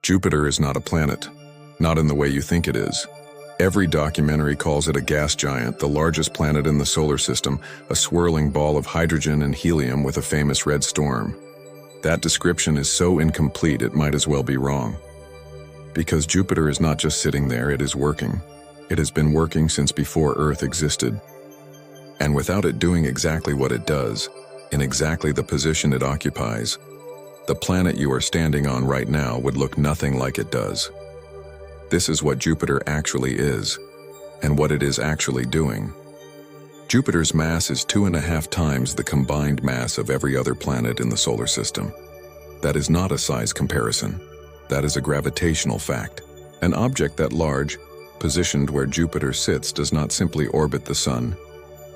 Jupiter is not a planet, not in the way you think it is. Every documentary calls it a gas giant, the largest planet in the solar system, a swirling ball of hydrogen and helium with a famous red storm. That description is so incomplete it might as well be wrong. Because Jupiter is not just sitting there, it is working. It has been working since before Earth existed. And without it doing exactly what it does, in exactly the position it occupies, the planet you are standing on right now would look nothing like it does. This is what Jupiter actually is, and what it is actually doing. Jupiter's mass is 2.5 times the combined mass of every other planet in the solar system. That is not a size comparison. That is a gravitational fact. An object that large, positioned where Jupiter sits, does not simply orbit the Sun.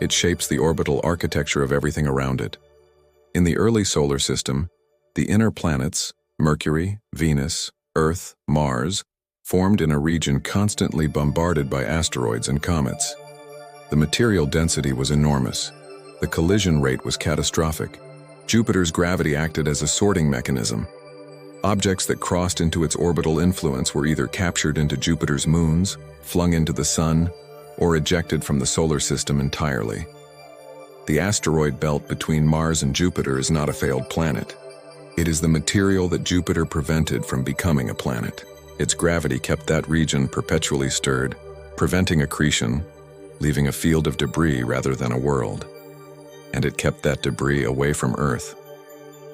It shapes the orbital architecture of everything around it. In the early solar system, the inner planets, Mercury, Venus, Earth, Mars, formed in a region constantly bombarded by asteroids and comets. The material density was enormous. The collision rate was catastrophic. Jupiter's gravity acted as a sorting mechanism. Objects that crossed into its orbital influence were either captured into Jupiter's moons, flung into the Sun, or ejected from the solar system entirely. The asteroid belt between Mars and Jupiter is not a failed planet. It is the material that Jupiter prevented from becoming a planet. Its gravity kept that region perpetually stirred, preventing accretion, leaving a field of debris rather than a world. And it kept that debris away from Earth.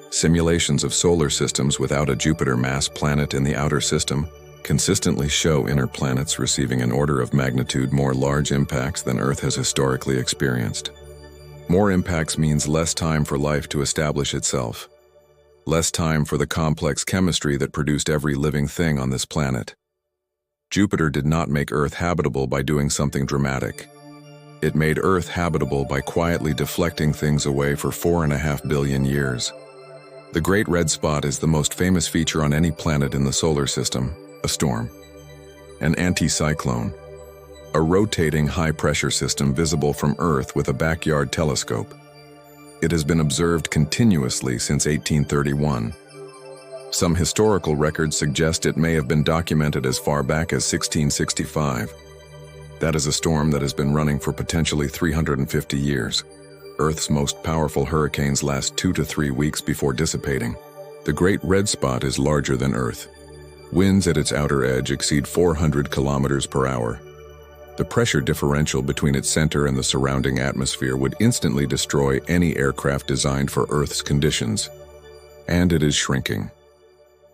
Simulations of solar systems without a Jupiter-mass planet in the outer system consistently show inner planets receiving an order of magnitude more large impacts than Earth has historically experienced. More impacts means less time for life to establish itself. Less time for the complex chemistry that produced every living thing on this planet. Jupiter did not make Earth habitable by doing something dramatic. It made Earth habitable by quietly deflecting things away for 4.5 billion years. The Great Red Spot is the most famous feature on any planet in the solar system, a storm. An anticyclone. A rotating high-pressure system visible from Earth with a backyard telescope. It has been observed continuously since 1831. Some historical records suggest it may have been documented as far back as 1665. That is a storm that has been running for potentially 350 years. Earth's most powerful hurricanes last 2 to 3 weeks before dissipating. The Great Red Spot is larger than Earth. Winds at its outer edge exceed 400 kilometers per hour. The pressure differential between its center and the surrounding atmosphere would instantly destroy any aircraft designed for Earth's conditions. And it is shrinking.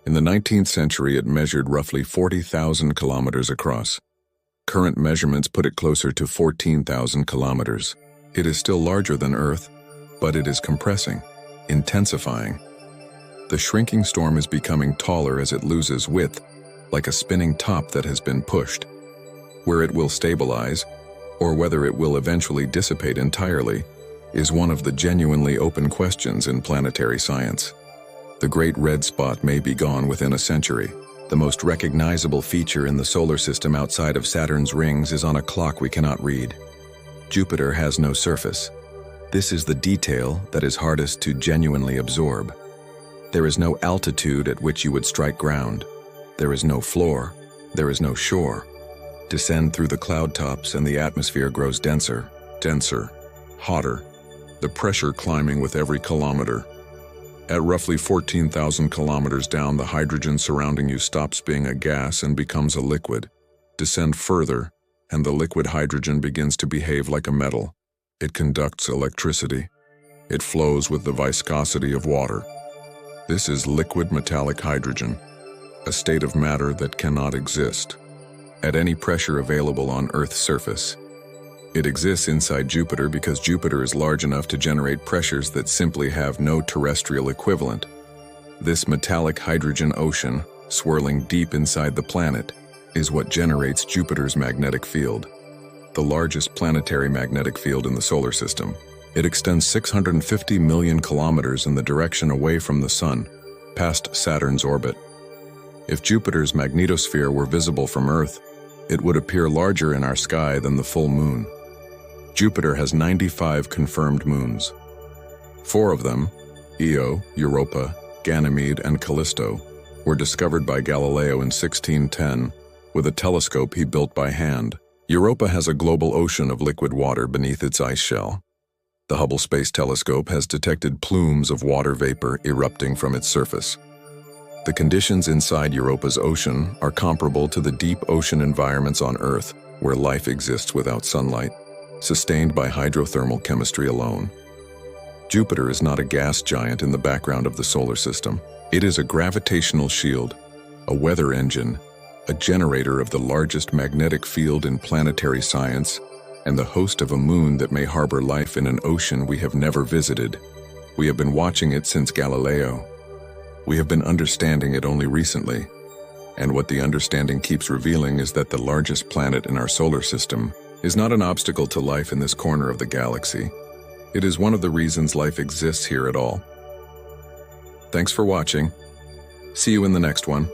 In the 19th century, it measured roughly 40,000 kilometers across. Current measurements put it closer to 14,000 kilometers. It is still larger than Earth, but it is compressing, intensifying. The shrinking storm is becoming taller as it loses width, like a spinning top that has been pushed. Where it will stabilize, or whether it will eventually dissipate entirely, is one of the genuinely open questions in planetary science. The Great Red Spot may be gone within a century. The most recognizable feature in the solar system outside of Saturn's rings is on a clock we cannot read. Jupiter has no surface. This is the detail that is hardest to genuinely absorb. There is no altitude at which you would strike ground. There is no floor. There is no shore. Descend through the cloud tops and the atmosphere grows denser, hotter, the pressure climbing with every kilometer. At roughly 14,000 kilometers down, the hydrogen surrounding you stops being a gas and becomes a liquid. Descend further, and the liquid hydrogen begins to behave like a metal. It conducts electricity. It flows with the viscosity of water. This is liquid metallic hydrogen, a state of matter that cannot exist at any pressure available on Earth's surface. It exists inside Jupiter because Jupiter is large enough to generate pressures that simply have no terrestrial equivalent. This metallic hydrogen ocean, swirling deep inside the planet, is what generates Jupiter's magnetic field, the largest planetary magnetic field in the solar system. It extends 650 million kilometers in the direction away from the Sun, past Saturn's orbit. If Jupiter's magnetosphere were visible from Earth, it would appear larger in our sky than the full moon. Jupiter has 95 confirmed moons. 4 of them, Io, Europa, Ganymede, and Callisto, were discovered by Galileo in 1610 with a telescope he built by hand. Europa has a global ocean of liquid water beneath its ice shell. The Hubble Space Telescope has detected plumes of water vapor erupting from its surface. The conditions inside Europa's ocean are comparable to the deep ocean environments on Earth, where life exists without sunlight, sustained by hydrothermal chemistry alone. Jupiter is not a gas giant in the background of the solar system. It is a gravitational shield, a weather engine, a generator of the largest magnetic field in planetary science, and the host of a moon that may harbor life in an ocean we have never visited. We have been watching it since Galileo. We have been understanding it only recently, and what the understanding keeps revealing is that the largest planet in our solar system is not an obstacle to life in this corner of the galaxy. It is one of the reasons life exists here at all. Thanks for watching. See you in the next one.